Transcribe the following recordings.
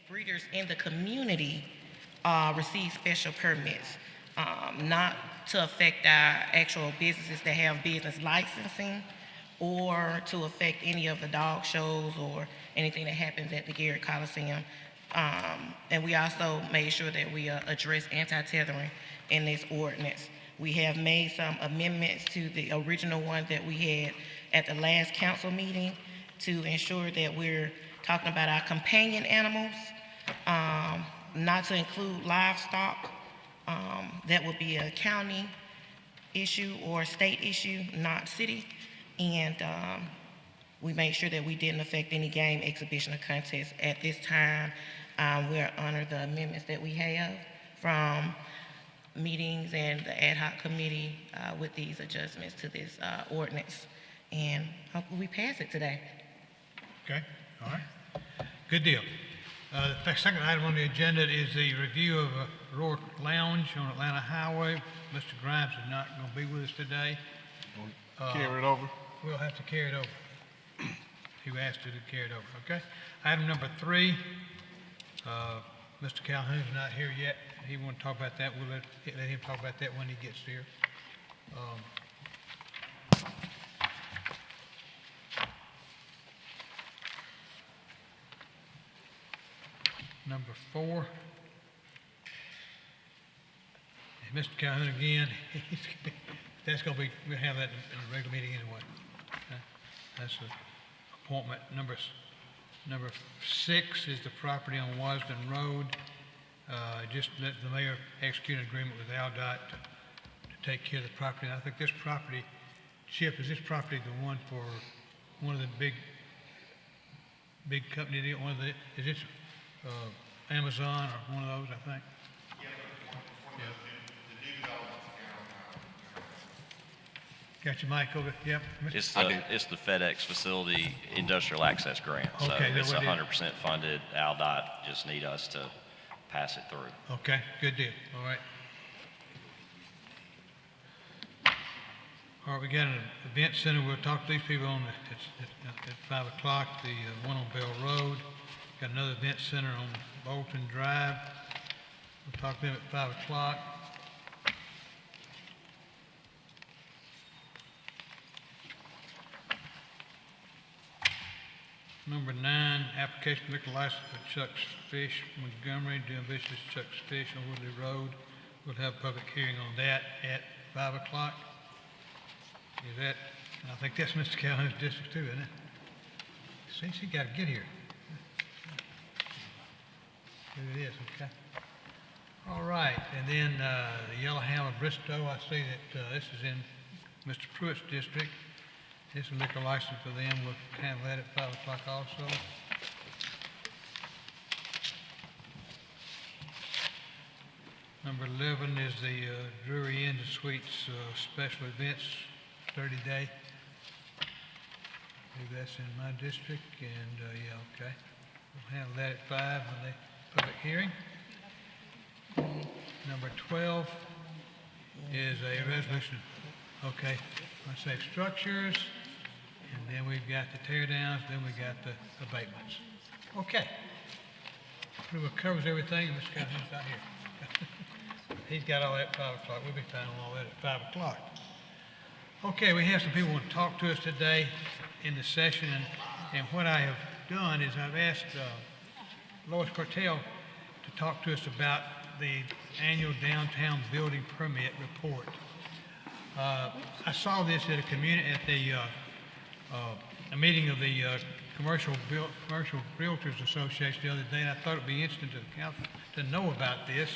breeders in the community receive special permits, not to affect our actual businesses that have business licensing or to affect any of the dog shows or anything that happens at the Garrett Coliseum. And we also made sure that we address anti-tethering in this ordinance. We have made some amendments to the original one that we had at the last council meeting to ensure that we're talking about our companion animals, not to include livestock. That would be a county issue or state issue, not city. And we made sure that we didn't affect any game exhibition or contest. At this time, we're under the amendments that we have from meetings and the ad hoc committee with these adjustments to this ordinance. And hopefully we pass it today. Okay, all right. Good deal. The second item on the agenda is the review of Aurora Lounge on Atlanta Highway. Mr. Grimes is not going to be with us today. Carry it over. We'll have to carry it over. He asked you to carry it over, okay? Item number 3, Mr. Calhoun's not here yet. He wants to talk about that. We'll let him talk about that when he gets here. Number 4, Mr. Calhoun again. That's going to be, we'll have that in a regular meeting anyway. Okay? That's the appointment. Number 6 is the property on Wasden Road. Just let the mayor execute an agreement with AUDOT to take care of the property. And I think this property, Chip, is this property the one for one of the big company deal? Is this Amazon or one of those, I think? Got your mic over? Yep. It's the FedEx facility industrial access grant. So Okay, it's that's what it is. 100% funded. ALDOT just need us to pass it through. Okay, good deal. All right. All right, we got an event center. We'll talk to these people at 5 o'clock, the one on Bell Road. Got another event center on Bolton Drive. We'll talk to them at 5 o'clock. Number 9, application for liquor license for Chuck's Fish, Montgomery, doing business Chuck's Fish on Woodley Road. We'll have a public hearing on that at 5 o'clock. Is that, I think that's Mr. Calhoun's district too, isn't it? See, she got to get here. Here it is, okay. All right, and then the Yellowhammer Bristow, I see that this is in Mr. Pruitt's district. This is a liquor license for them. We'll handle that at 5 o'clock also. Number 11 is the Drury Inn and Suites special events 30-day. I believe that's in my district, and yeah, okay. We'll handle that at 5 on the public hearing. Number 12 is a resolution. Okay, unsafe structures, and then we've got the tear downs, then we got the abatements. Okay. Pretty well covers everything. Mr. Calhoun's not here. He's got all that at 5 o'clock. We'll be finding all that at 5 o'clock. Okay, we have some people who want to talk to us today in the session, and what I have done is I've asked Lois Cortell to talk to us about the annual downtown building permit report. I saw this at a meeting of the Commercial Realtors Association the other day, and I thought it'd be interesting to the council to know about this.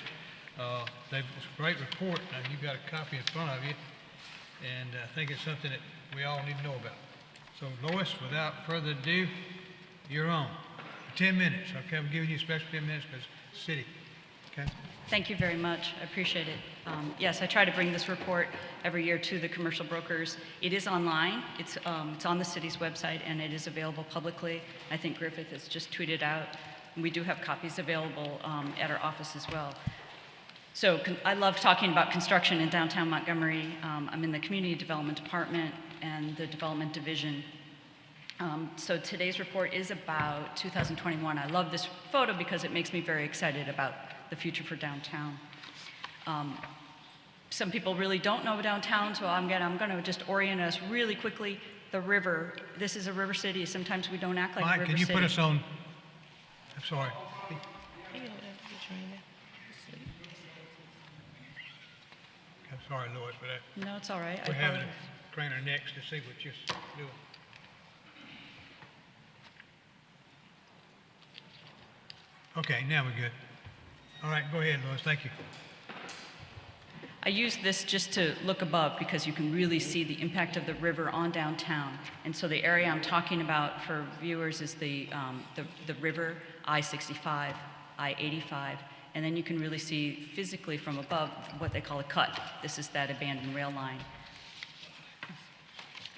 It's a great report. Now, you've got a copy in front of you, and I think it's something that we all need to know about. So, Lois, without further ado, you're on. 10 minutes, okay? I'm giving you a special 10 minutes because city, okay? Thank you very much. I appreciate it. Yes, I try to bring this report every year to the commercial brokers. It is online. It's on the city's website, and it is available publicly. I think Griffith has just tweeted out. We do have copies available at our office as well. So I love talking about construction in downtown Montgomery. I'm in the Community Development Department and the Development Division. So today's report is about 2021. I love this photo because it makes me very excited about the future for downtown. Some people really don't know downtown, so I'm gonna just orient us really quickly. The river, this is a river city. Sometimes we don't act like a Mike, river can you city. put us on, I'm sorry. I'm sorry, Lois, for that. No, it's all right. We're I having to apologize. crane our necks to see what you're doing. Okay, now we're good. All right, go ahead, Lois, thank you. I use this just to look above because you can really see the impact of the river on downtown. And so the area I'm talking about for viewers is the river, I-65, I-85, and then you can really see physically from above what they call a cut. This is that abandoned rail line.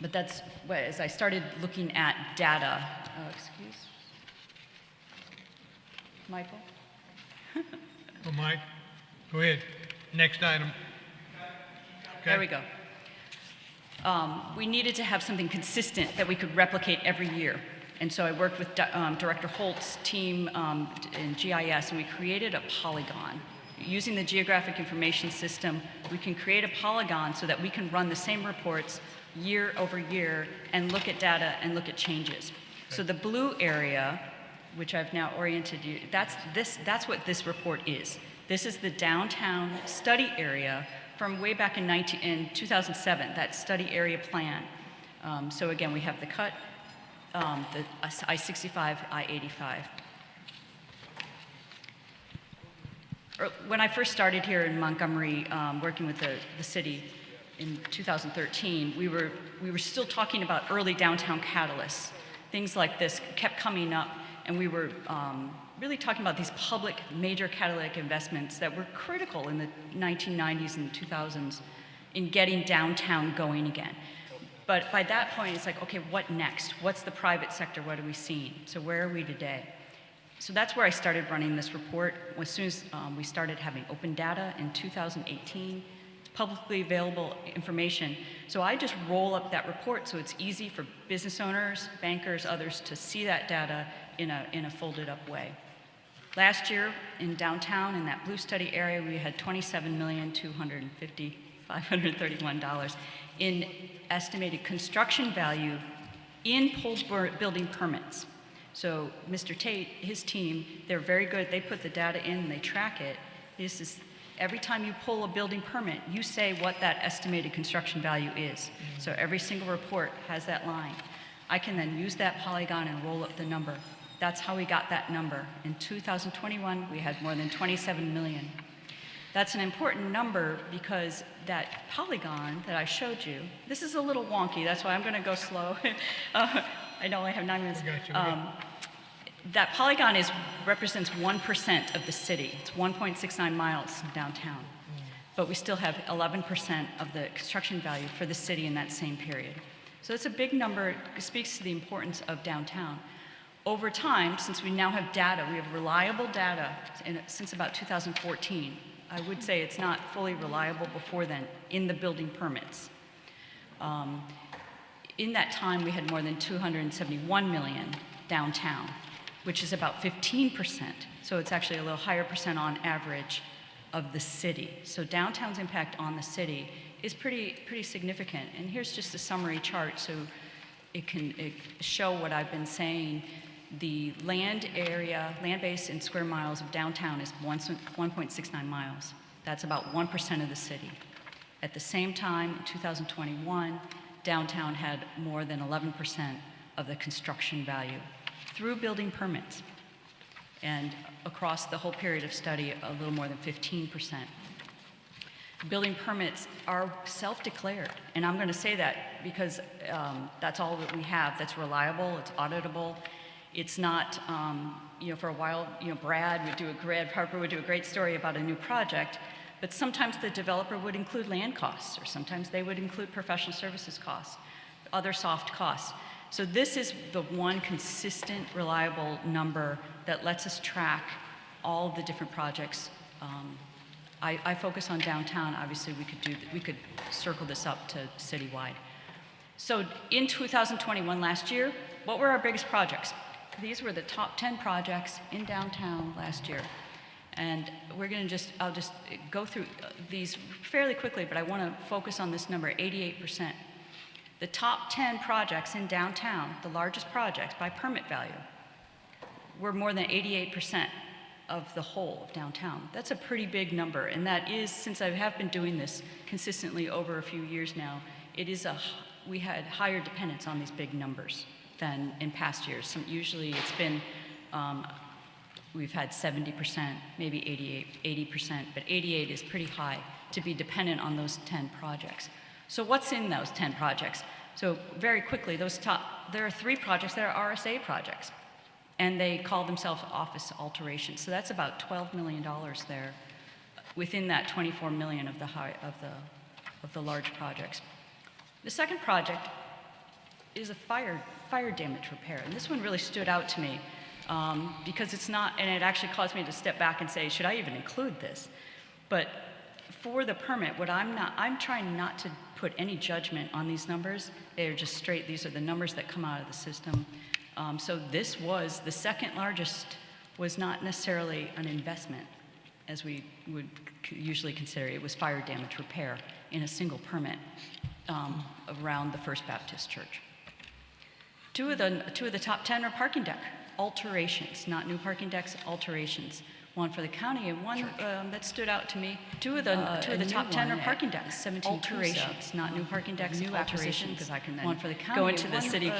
But that's, as I started looking at data, excuse, Michael? Well, Mike, go ahead. Next item. Okay. There we go. We needed to have something consistent that we could replicate every year. And so I worked with Director Holt's team in GIS, and we created a polygon. Using the geographic information system, we can create a polygon so that we can run the same reports year over year and look at data and look at changes. So the blue area, which I've now oriented you, that's what this report is. This is the downtown study area from way back in 2007, that study area plan. So again, we have the cut, the I-65, I-85. When I first started here in Montgomery, working with the city in 2013, we were still talking about early downtown catalysts. Things like this kept coming up, and we were really talking about these public major catalytic investments that were critical in the 1990s and 2000s in getting downtown going again. But by that point, it's like, okay, what next? What's the private sector? What are we seeing? So where are we today? So that's where I started running this report. As soon as we started having open data in 2018, publicly available information. So I just roll up that report so it's easy for business owners, bankers, others to see that data in a folded up way. Last year in downtown, in that blue study area, we had $27,250,531 in estimated construction value in pulled building permits. So Mr. Tate, his team, they're very good. They put the data in and they track it. This is every time you pull a building permit, you say what that estimated construction value is. So every single report has that line. I can then use that polygon and roll up the number. That's how we got that number. In 2021, we had more than 27 million. That's an important number because that polygon that I showed you, this is a little wonky, that's why I'm gonna go slow. I know I have 9 minutes. That polygon represents 1% of the city. It's 1.69 miles downtown. But we still have 11% of the construction value for the city in that same period. So it's a big number. It speaks to the importance of downtown. Over time, since we now have data, we have reliable data since about 2014. I would say it's not fully reliable before then in the building permits. In that time, we had more than 271 million downtown, which is about 15%. So it's actually a little higher percent on average of the city. So downtown's impact on the city is pretty significant. And here's just a summary chart so it can show what I've been saying. The land base in square miles of downtown is 1.69 miles. That's about 1% of the city. At the same time, in 2021, downtown had more than 11% of the construction value through building permits. And across the whole period of study, a little more than 15%. Building permits are self-declared, and I'm going to say that because that's all that we have that's reliable, it's auditable. It's not, for a while, Brad Harper would do a great story about a new project, but sometimes the developer would include land costs, or sometimes they would include professional services costs, other soft costs. So this is the one consistent, reliable number that lets us track all the different projects. I focus on downtown. Obviously, we could circle this up to citywide. So in 2021, last year, what were our biggest projects? These were the top 10 projects in downtown last year. And I'll just go through these fairly quickly, but I want to focus on this number, 88%. The top 10 projects in downtown, the largest projects by permit value, were more than 88% of the whole of downtown. That's a pretty big number, and that is, since I have been doing this consistently over a few years now, we had higher dependence on these big numbers than in past years. Usually it's been, we've had 70%, maybe 80%, but 88 is pretty high to be dependent on those 10 projects. So what's in those 10 projects? So very quickly, there are 3 projects that are RSA projects, and they call themselves office alterations. So that's about $12 million there within that 24 million of the large projects. The second project is a fire damage repair, and this one really stood out to me because it's not, and it actually caused me to step back and say, should I even include this? But for the permit, I'm trying not to put any judgment on these numbers. They're just straight, these are the numbers that come out of the system. So this was, the second largest was not necessarily an investment, as we would usually consider it. It was fire damage repair in a single permit around the First Baptist Church. Two of the top 10 are parking deck alterations, not new parking decks, alterations. One for the county and one that stood out to me. Two of the top 10 are parking decks, alterations, not new parking decks, new acquisitions. Because I can then one for the county, go into the city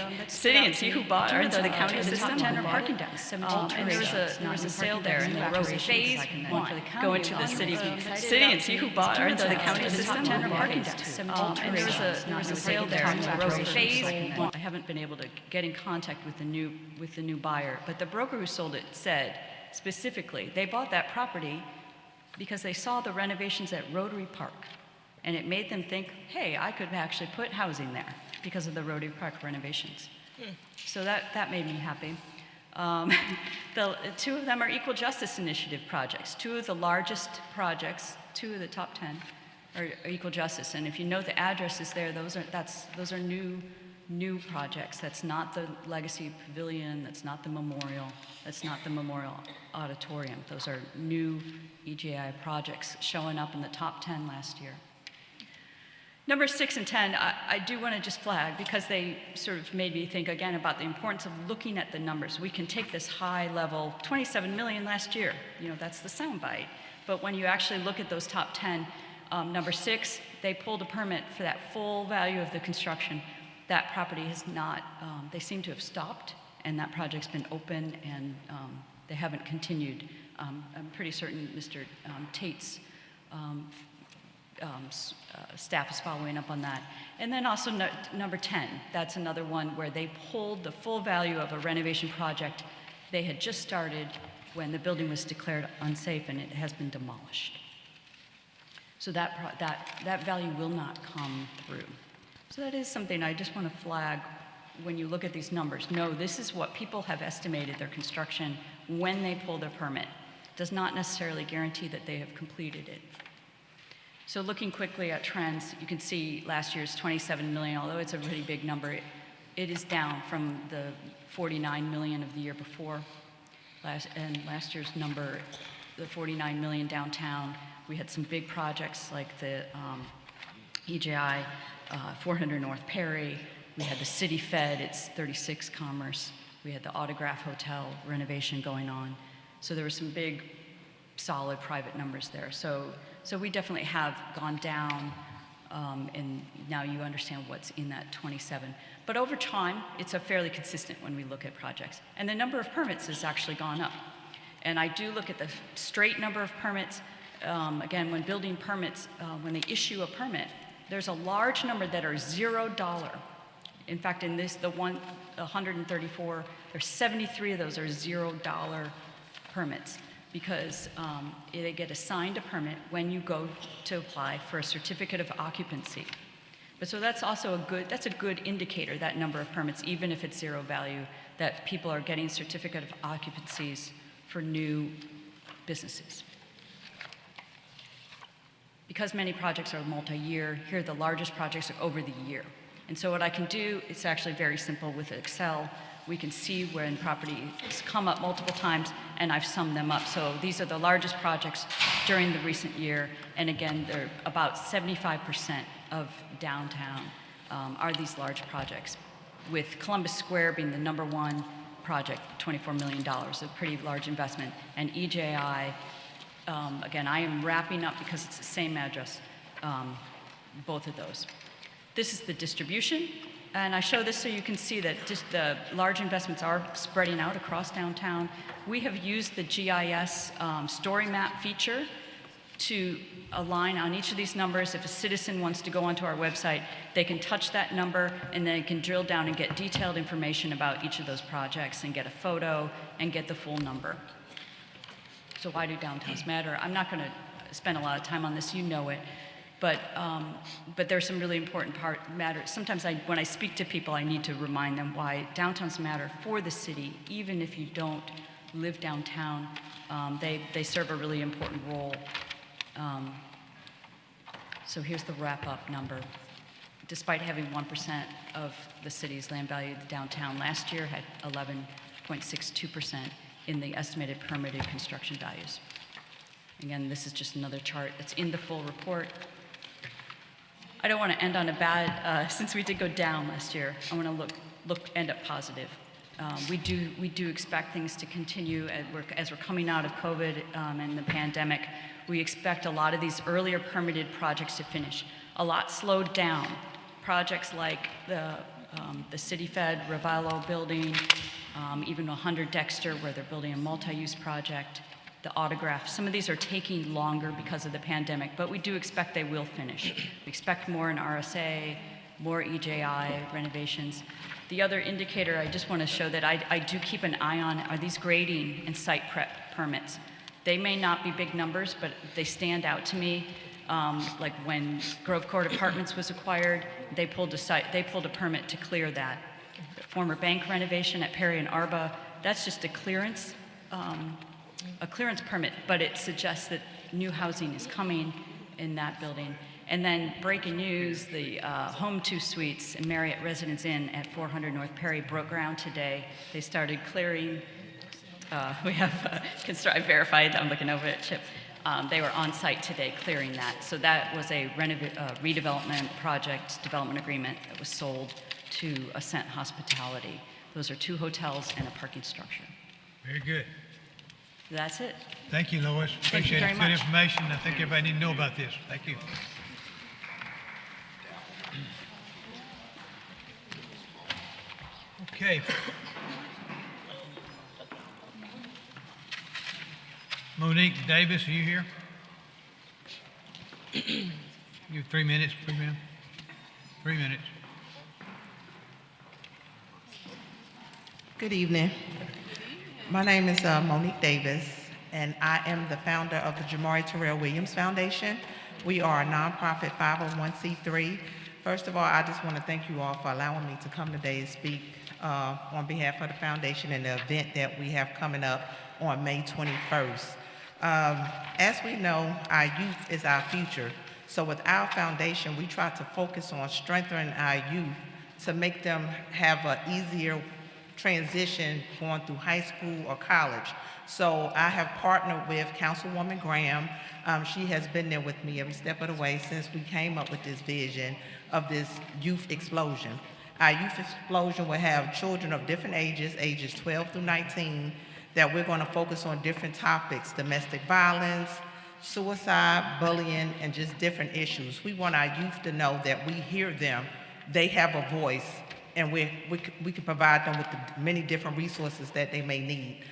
and see who bought into the county system. The top 10 are parking decks, and there was a sale there, and there was phase one. Go into the city and see who bought into the county system. Top 10 are parking decks, and there was a sale there, and there was phase one. I haven't been able to get in contact with the new buyer, but the broker who sold it said, specifically, they bought that property because they saw the renovations at Rotary Park, and it made them think, hey, I could actually put housing there because of the Rotary Park renovations. So that made me happy. The 2 of them are Equal Justice Initiative projects. 2 of the largest projects, 2 of the top 10 are Equal Justice, and if you know the addresses there, those are new projects. That's not the Legacy Pavilion, that's not the Memorial, that's not the Memorial Auditorium. Those are new EGI projects showing up in the top 10 last year. Number 6 and 10, I do want to just flag because they sort of made me think again about the importance of looking at the numbers. We can take this high level, 27 million last year, that's the soundbite. But when you actually look at those top 10, number 6, they pulled a permit for that full value of the construction. That property has not, they seem to have stopped, and that project's been open, and they haven't continued. I'm pretty certain Mr. Tate's staff is following up on that. And then also number 10, that's another one where they pulled the full value of a renovation project they had just started when the building was declared unsafe, and it has been demolished. So that value will not come through. So that is something I just want to flag when you look at these numbers. No, this is what people have estimated their construction when they pull their permit. Does not necessarily guarantee that they have completed it. So looking quickly at trends, you can see last year's 27 million, although it's a really big number, it is down from the 49 million of the year before. Last year's number, the 49 million downtown, we had some big projects like the EJI 400 North Perry. We had the City Fed, it's 36 Commerce. We had the Autograph Hotel renovation going on. So there were some big, solid private numbers there. So we definitely have gone down, and now you understand what's in that 27. But over time, it's a fairly consistent when we look at projects. And the number of permits has actually gone up. And I do look at the straight number of permits. Again, when building permits, when they issue a permit, there's a large number that are $0. In fact, in this, the 134, there's 73 of those are $0 permits because they get assigned a permit when you go to apply for a certificate of occupancy. But so that's also a good indicator, that number of permits, even if it's 0 value, that people are getting certificate of occupancies for new businesses. Because many projects are multi-year, here the largest projects are over the year. And so what I can do, it's actually very simple with Excel. we can see when properties come up multiple times, and I've summed them up. So these are the largest projects during the recent year, and again, they're about 75% of downtown are these large projects, with Columbus Square being the number one project, $24 million, a pretty large investment, and EJI, again, I am wrapping up because it's the same address, both of those. This is the distribution. And I show this so you can see that just the large investments are spreading out across downtown. We have used the GIS story map feature to align on each of these numbers. If a citizen wants to go onto our website, they can touch that number and they can drill down and get detailed information about each of those projects and get a photo and get the full number. So why do downtowns matter? I'm not going to spend a lot of time on this, you know it. But there's some really important matters. Sometimes when I speak to people, I need to remind them why downtowns matter for the city, even if you don't live downtown. They serve a really important role. So here's the wrap-up number. Despite having 1% of the city's land value, the downtown last year had 11.62% in the estimated permitted construction values. Again, this is just another chart that's in the full report. I don't want to end on a bad, since we did go down last year, I want to end up positive. We do expect things to continue as we're coming out of COVID and the pandemic. We expect a lot of these earlier permitted projects to finish. A lot slowed down. Projects like the City Fed Revallo building, even 100 Dexter, where they're building a multi-use project. The Autograph. Some of these are taking longer because of the pandemic, but we do expect they will finish. We expect more in RSA, more EJI renovations. The other indicator I just want to show that I do keep an eye on are these grading and site prep permits. They may not be big numbers, but they stand out to me. Like when Grove Court Apartments was acquired, they pulled a permit to clear that. The former bank renovation at Perry and Arba, that's just a clearance permit, but it suggests that new housing is coming in that building. And then breaking news, the Home 2 Suites and Marriott Residence Inn at 400 North Perry broke ground today. They started clearing. We have, I verified, I'm looking over at Chip. They were on site today clearing that. So that was a redevelopment project development agreement that was sold to Ascent Hospitality. Those are 2 hotels and a parking structure. Very good. That's it. Thank you, Lois. Thank you Appreciate very it. much. Good information. I think everybody need to know about this. Thank you. Okay. Monique Davis, are you here? You have 3 minutes, please, ma'am. 3 minutes. Good evening. My name is Monique Davis, and I am the founder of the Jamari Terrell Williams Foundation. We are a nonprofit 501c3. First of all, I just want to thank you all for allowing me to come today and speak on behalf of the foundation and the event that we have coming up on May 21st. As we know, our youth is our future. So with our foundation, we try to focus on strengthening our youth to make them have an easier transition going through high school or college. So I have partnered with Councilwoman Graham. She has been there with me every step of the way since we came up with this vision of this youth explosion. Our youth explosion will have children of different ages 12 through 19, that we're going to focus on different topics: domestic violence, suicide, bullying, and just different issues. We want our youth to know that we hear them, they have a voice, and we can provide them with the many different resources that they may need.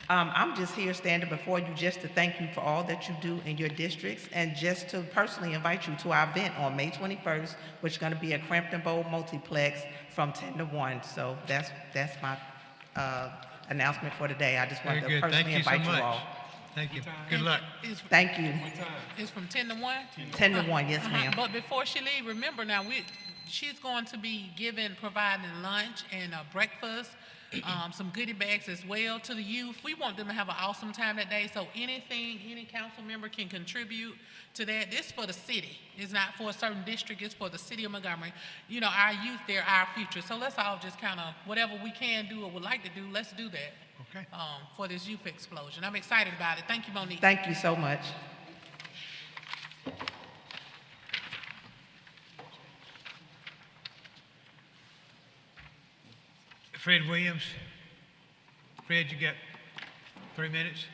I'm just here standing before you just to thank you for all that you do in your districts, and just to personally invite you to our event on May 21st, which is going to be a Crampton Bowl multiplex from 10 to 1. So that's my announcement for today. I just Very wanted to good. personally Thank you so invite you much. all. Thank you. Good luck. Thank you. It's from 10 to 1? 10 to 1, yes, ma'am. But before she leave, remember now, she's going to be providing lunch and breakfast, some goodie bags as well to the youth. We want them to have an awesome time that day, so any council member can contribute to that. This is for the city. It's not for a certain district, it's for the city of Montgomery. You know, our youth, they're our future. So let's all just kind of, whatever we can do or would like to do, let's do that. Okay. For this youth explosion. I'm excited about it. Thank you, Monique. Thank you so much. Fred Williams. Fred, you got 3 minutes?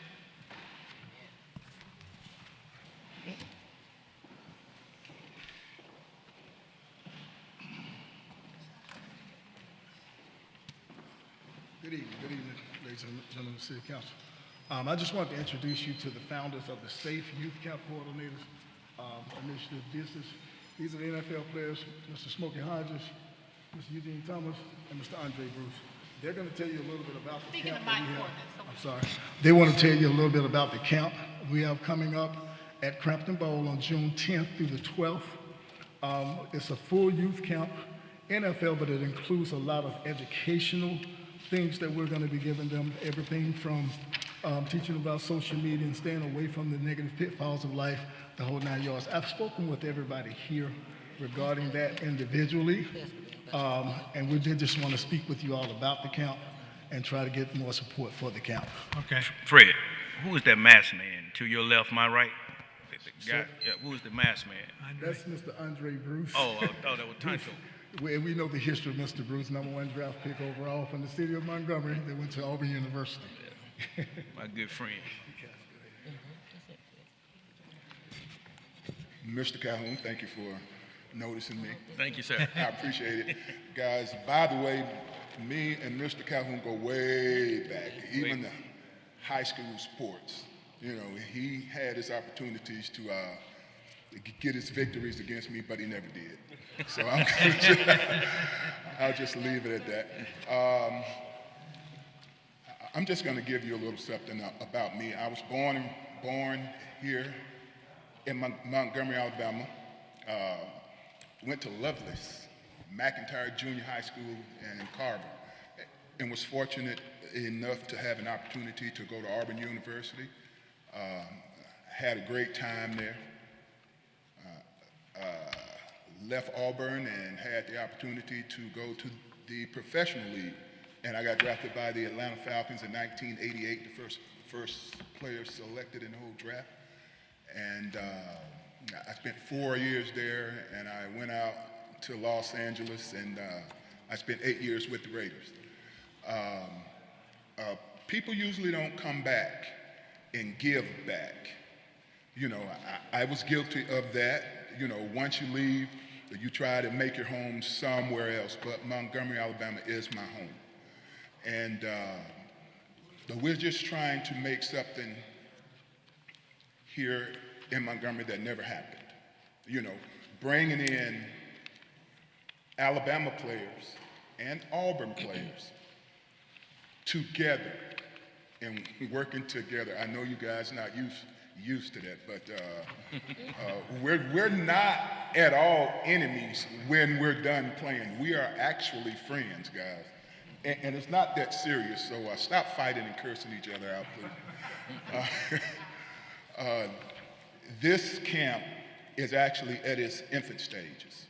Good evening, ladies and gentlemen of the City Council. I just want to introduce you to the founders of the Safe Youth Camp Coordinators Initiative. These are the NFL players, Mr. Smokey Hodges, Mr. Eugene Thomas, and Mr. Andre Bruce. They're going to tell you a little bit about the camp that we have. I'm sorry. They want to tell you a little bit about the camp we have coming up at Crampton Bowl on June 10th through the 12th. It's a full youth camp, NFL, but it includes a lot of educational things that we're going to be giving them, everything from teaching about social media and staying away from the negative pitfalls of life, the whole 9 yards. I've spoken with everybody here regarding that individually, and we did just want to speak with you all about the camp and try to get more support for the camp. Okay. Fred, who is that masked man? To your left, my right? The guy, Sir? yeah, who is the masked man? That's Mr. Andre Bruce. Oh, I thought that was Tonto. We know the history of Mr. Bruce, #1 draft pick overall from the city of Montgomery. They went to Auburn University. My good friend. Mr. Calhoun, thank you for noticing me. Thank you, sir. I appreciate it. Guys, by the way, me and Mr. Calhoun go way back, even the high school sports. You know, he had his opportunities to get his victories against me, but he never did. So I'll just leave it at that. I'm just going to give you a little something about me. I was born here in Montgomery, Alabama. Went to Lovelace, McIntyre Junior High School in Carver, and was fortunate enough to have an opportunity to go to Auburn University. Had a great time there. Left Auburn and had the opportunity to go to the professional league, and I got drafted by the Atlanta Falcons in 1988, the first player selected in the whole draft. And I spent 4 years there, and I went out to Los Angeles, and I spent 8 years with the Raiders. People usually don't come back and give back. You know, I was guilty of that. You know, once you leave, you try to make your home somewhere else, but Montgomery, Alabama is my home. And we're just trying to make something here in Montgomery that never happened. You know, bringing in Alabama players and Auburn players together and working together. I know you guys not used to that, but we're not at all enemies when we're done playing. We are actually friends, guys. And it's not that serious, so stop fighting and cursing each other out, please. This camp is actually at its infant stages,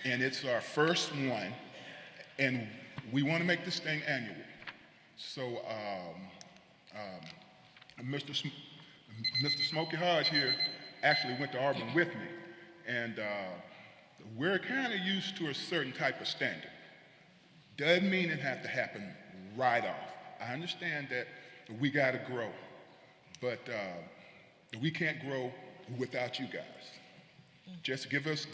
and it's our first one, and we want to make this thing annual. So Mr. Smokey Hodge here actually went to Auburn with me, and we're kind of used to a certain type of standard. Doesn't mean it has to happen right off. I understand that we got to grow, but we can't grow without you guys. Just give us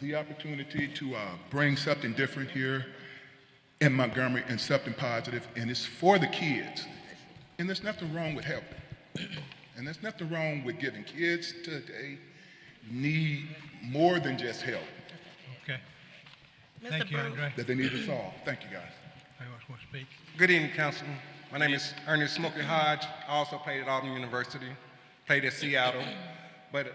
the opportunity to bring something different here in Montgomery and something positive, and it's for the kids. And there's nothing wrong with helping. And there's nothing wrong with giving. Kids today need more than just help. Okay. Mr. Thank you, Bruce. Andre. That they need us all. Thank you, guys. Anyone else want to speak? Good evening, Councilman. My name is Ernest Smokey Hodge. I also played at Auburn University, played at Seattle. But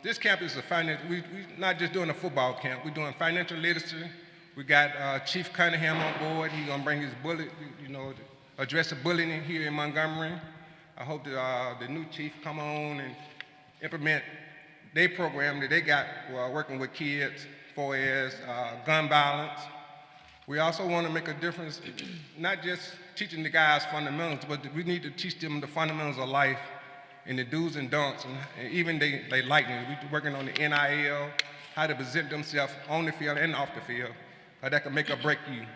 this camp is we're not just doing a football camp, we're doing financial literacy. We got Chief Cunningham on board. He's gonna bring his address the bullying here in Montgomery. I hope that the new chief come on and implement their program that they got working with kids for as gun violence. We also want to make a difference, not just teaching the guys fundamentals, but we need to teach them the fundamentals of life and the do's and don'ts, and even they lightning. We're working on the NIL, how to present themselves on the field and off the field, how that can make or break you.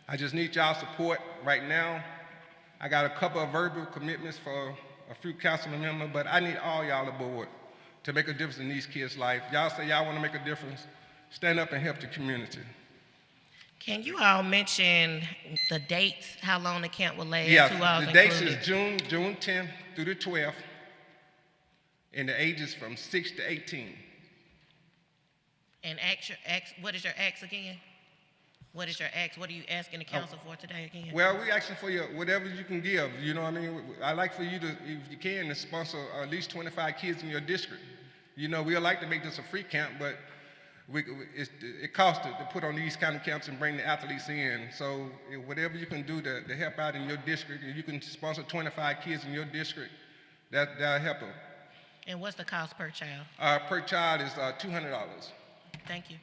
I just need y'all support right now. I got a couple of verbal commitments for a few council members, but I need all y'all aboard to make a difference in these kids' life. Y'all say y'all want to make a difference, stand up and help the community. Can you all mention the dates, how long the camp will last? Yeah, who all's the dates included? is June 10th through the 12th, and the ages from 6 to 18. And what is your ask again? What is your ask? What are you asking the council for today again? Well, we asking for whatever you can give, you know what I mean? I'd like for you to, if you can, to sponsor at least 25 kids in your district. You know, we'd like to make this a free camp, but it costs to put on these kind of camps and bring the athletes in. So whatever you can do to help out in your district, if you can sponsor 25 kids in your district, that'll help them. And what's the cost per child? Per child is $200. Thank you.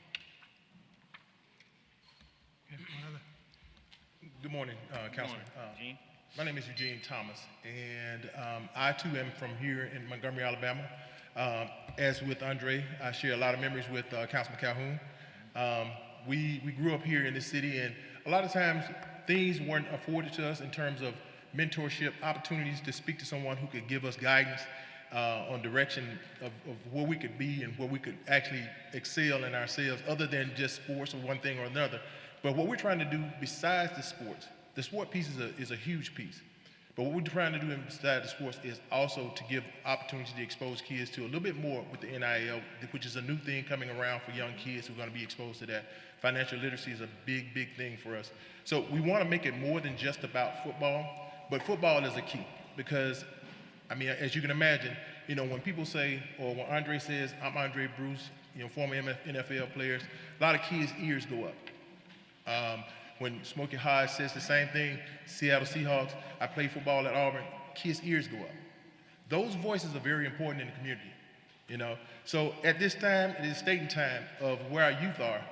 Good morning, Councilman. My name is Eugene Thomas, and I too am from here in Montgomery, Alabama. As with Andre, I share a lot of memories with Councilman Calhoun. We grew up here in the city, and a lot of times things weren't afforded to us in terms of mentorship, opportunities to speak to someone who could give us guidance on direction of where we could be and where we could actually excel in ourselves, other than just sports or one thing or another. But what we're trying to do besides the sport piece is a huge piece. But what we're trying to do besides the sports is also to give opportunity to expose kids to a little bit more with the NIL, which is a new thing coming around for young kids who are going to be exposed to that. Financial literacy is a big, big thing for us. So we want to make it more than just about football, but football is a key because, I mean, as you can imagine, you know, when people say, or when Andre says, I'm Andre Bruce, you know, former NFL players, a lot of kids' ears go up. When Smokey Hodge says the same thing, Seattle Seahawks, I play football at Auburn, kids' ears go up. Those voices are very important in the community, you know. So at this time, it is stating time of where our youth are,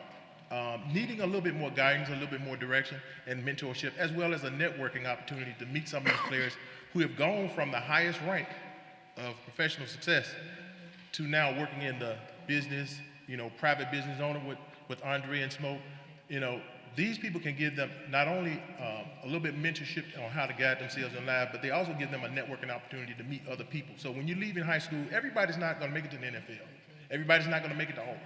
needing a little bit more guidance, a little bit more direction and mentorship, as well as a networking opportunity to meet some of these players who have gone from the highest rank of professional success to now working in the business, you know, private business owner with Andre and Smoke. You know, these people can give them not only a little bit mentorship on how to guide themselves in life, but they also give them a networking opportunity to meet other people. So when you leave in high school, everybody's not going to make it to the NFL. Everybody's not going to make it to Auburn.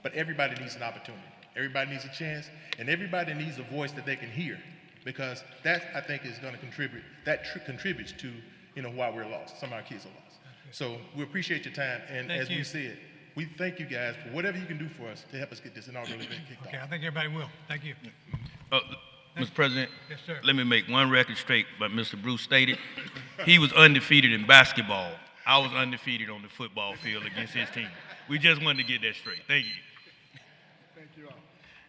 But everybody needs an opportunity. Everybody needs a chance, and everybody needs a voice that they can hear, because that, I think, is going to contribute. That contributes to, you know, why we're lost. Some of our kids are lost. So we appreciate your time, and as we said, we thank you guys for whatever you can do for us to help us get this inaugural event kicked off. Okay, I think everybody will. Thank you. Mr. President, Yes, sir. let me make one record straight what Mr. Bruce stated. He was undefeated in basketball. I was undefeated on the football field against his team. We just wanted to get that straight. Thank you. Thank you all.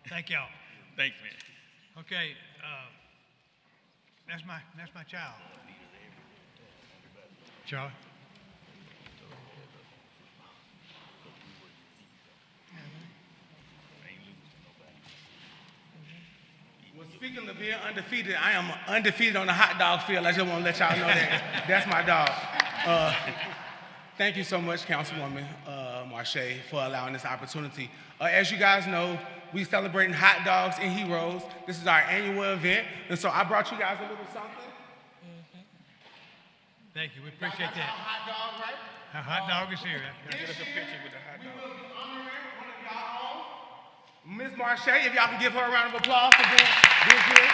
Thank y'all. Thanks, man. Okay, that's my child. Charlie? Well, speaking of being undefeated, I am undefeated on the hot dog field. I just want to let y'all know that. That's my dog. Thank you so much, Councilwoman Marche, for allowing this opportunity. As you guys know, we celebrating hot dogs and heroes. This is our annual event, and so I brought you guys a little something. Thank you, we appreciate that. Hot dog, right? Our hot dog is here. This year, we will be honoring one of y'all own, Ms. Marche, if y'all can give her a round of applause for being here.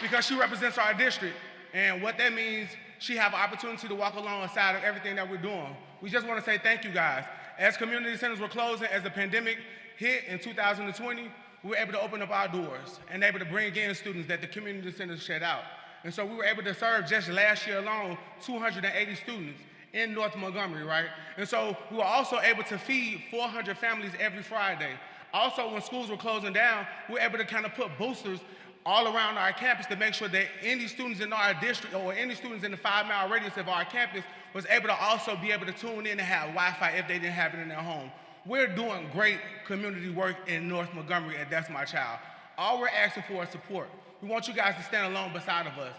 Because she represents our district, and what that means, she have an opportunity to walk alongside of everything that we're doing. We just want to say thank you, guys. As community centers were closing, as the pandemic hit in 2020, we were able to open up our doors and able to bring in students that the community centers shut out. And so we were able to serve just last year alone 280 students in North Montgomery, right? And so we were also able to feed 400 families every Friday. Also, when schools were closing down, we were able to kind of put boosters all around our campus to make sure that any students in our district or any students in the 5-mile radius of our campus was able to also be able to tune in and have Wi-Fi if they didn't have it in their home. We're doing great community work in North Montgomery, and that's my child. All we're asking for is support. We want you guys to stand alone beside of us.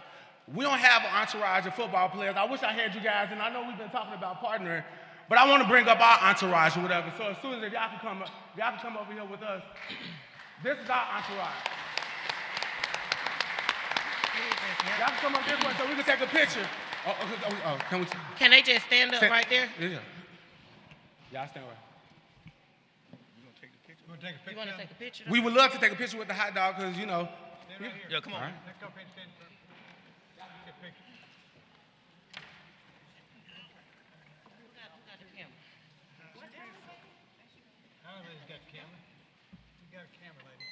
We don't have an entourage of football players. I wish I had you guys, and I know we've been talking about partnering, but I want to bring up our entourage or whatever. So as soon as if y'all can come over here with us. This is our entourage. Y'all can come up this way so we can take a picture. Can we? Can they just stand up right there? Yeah. Y'all stand right. You want to take a picture? We would love to take a picture with the hot dog because, you know. Yeah, come on. Let's go up and stand first. Get a picture. Our lady's got the camera. You got a camera, lady.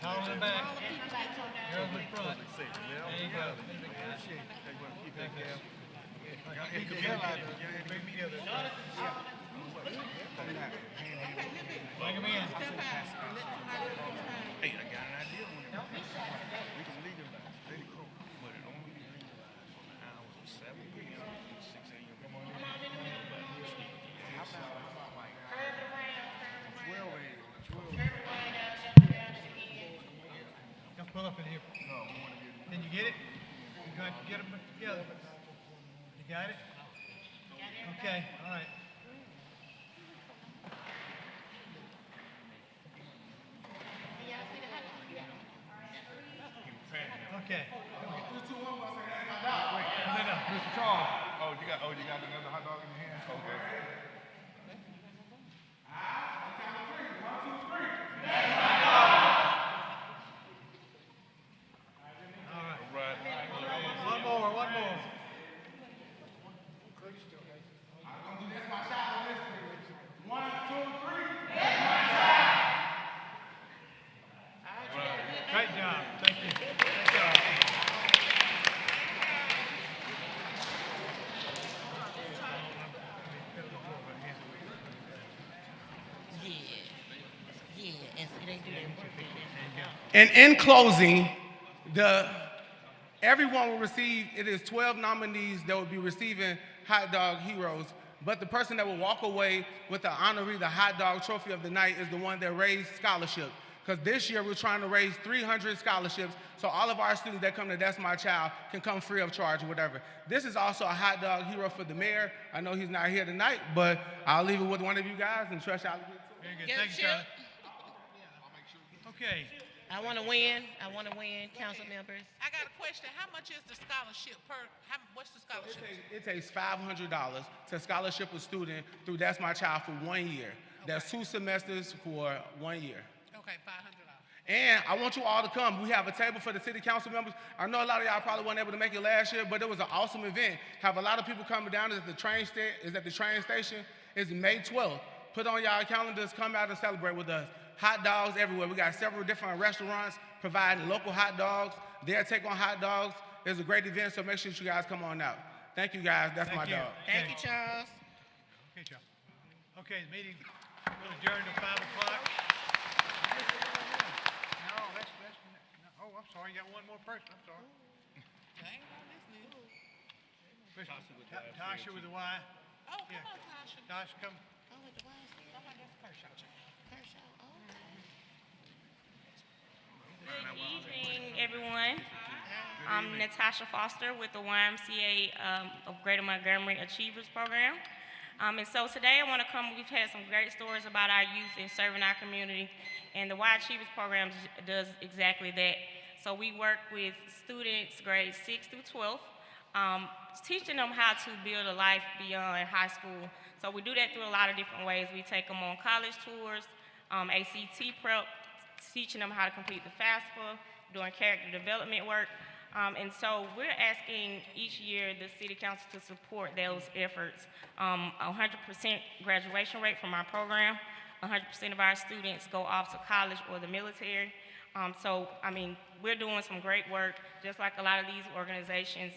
Tall in the back. Girls in front. There you go. Bring me together. Bring them in. Hey, I got an idea. We can leave them very cool, but it only realized from the hours of 7 p.m. to 6 a.m. Come on in. Come pull up in here. Can you get it? You got to get them together. You got it? Okay, all right. Okay. No, Mr. Charles. Oh, you got another hot dog in your hand? Okay. One more. Great job. Thank you. Great job. Yeah, and see they do that. And in closing, everyone will receive, it is 12 nominees that will be receiving Hot Dog Heroes, but the person that will walk away with the honoree, the Hot Dog Trophy of the night, is the one that raised scholarships. Because this year we're trying to raise 300 scholarships, so all of our students that come to That's My Child can come free of charge or whatever. This is also a Hot Dog Hero for the mayor. I know he's not here tonight, but I'll leave it with one of you guys and trust y'all to get to it. Very good. Yeah, Thank you, Charlie. Okay. I want to win, council members. I got a question. How much is the scholarship what's the scholarship? It takes $500 to scholarship a student through That's My Child for 1 year. That's 2 semesters for 1 year. Okay, $500. And I want you all to come. We have a table for the city council members. I know a lot of y'all probably weren't able to make it last year, but it was an awesome event. Have a lot of people coming down. It's at the train station. It's May 12th. Put on y'all calendars. Come out and celebrate with us. Hot dogs everywhere. We got several different restaurants providing local hot dogs. Their take on hot dogs. It's a great event, so make sure you guys come on out. Thank you, guys. That's my dog. Thank you, Charles. Okay, Charles. Okay, the meeting will adjourn to 5 o'clock. No, I'm sorry. You got one more person. I'm sorry. Tasha with the Y. Oh, come on, Tasha. Tasha, come. Good evening, everyone. I'm Natasha Foster with the YMCA of Greater Montgomery Achievers Program. And so today I want to we've had some great stories about our youth and serving our community, and the Y Achievers Program does exactly that. So we work with students grades 6 through 12, teaching them how to build a life beyond high school. So we do that through a lot of different ways. We take them on college tours, ACT prep, teaching them how to complete the FAFSA, doing character development work. And so we're asking each year the City Council to support those efforts. 100% graduation rate from our program. 100% of our students go off to college or the military. So, I mean, we're doing some great work, just like a lot of these organizations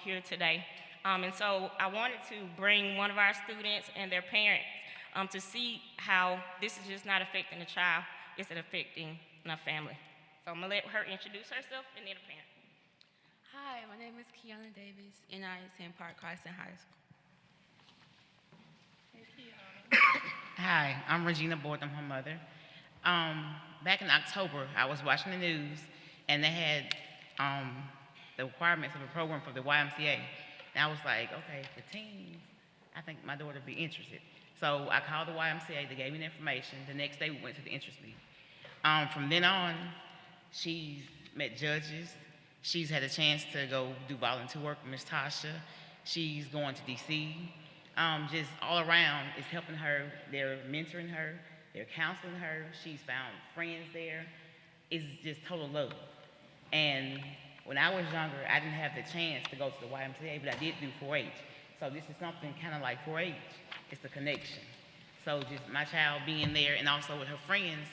here today. And so I wanted to bring one of our students and their parents to see how this is just not affecting the child, it's affecting the family. So I'm gonna let her introduce herself and then the parent. Hi, my name is Kiana Davis, and I attend Park Carson High School. Hi, I'm Regina Board, I'm her mother. Back in October, I was watching the news, and they had the requirements of a program for the YMCA. And I was like, okay, for teens, I think my daughter would be interested. So I called the YMCA, they gave me the information. The next day, we went to the interest meeting. From then on, she's met judges. She's had a chance to go do volunteer work with Ms. Tasha. She's going to DC. Just all around, it's helping her. They're mentoring her. They're counseling her. She's found friends there. It's just total love. And when I was younger, I didn't have the chance to go to the YMCA, but I did do 4-H. So this is something kind of like 4-H. It's the connection. So just my child being there and also with her friends,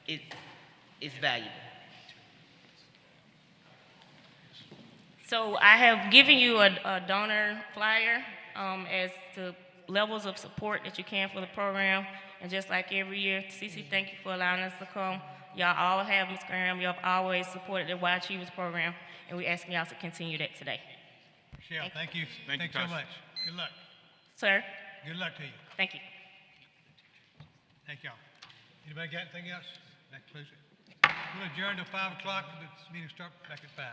it's valuable. So I have given you a donor flyer as to levels of support that you can for the program. And just like every year, Cece, thank you for allowing us to come. Y'all all have Ms. Graham. Y'all have always supported the Y Achievers program, and we're asking y'all to continue that today. Michelle, thank you. Thank you, Thanks so Tasha. much. Good luck. Sir, Good luck to you. thank you. Thank y'all. Anybody got anything else? That concludes it. We'll adjourn till 5 o'clock. The meeting starts back at 5.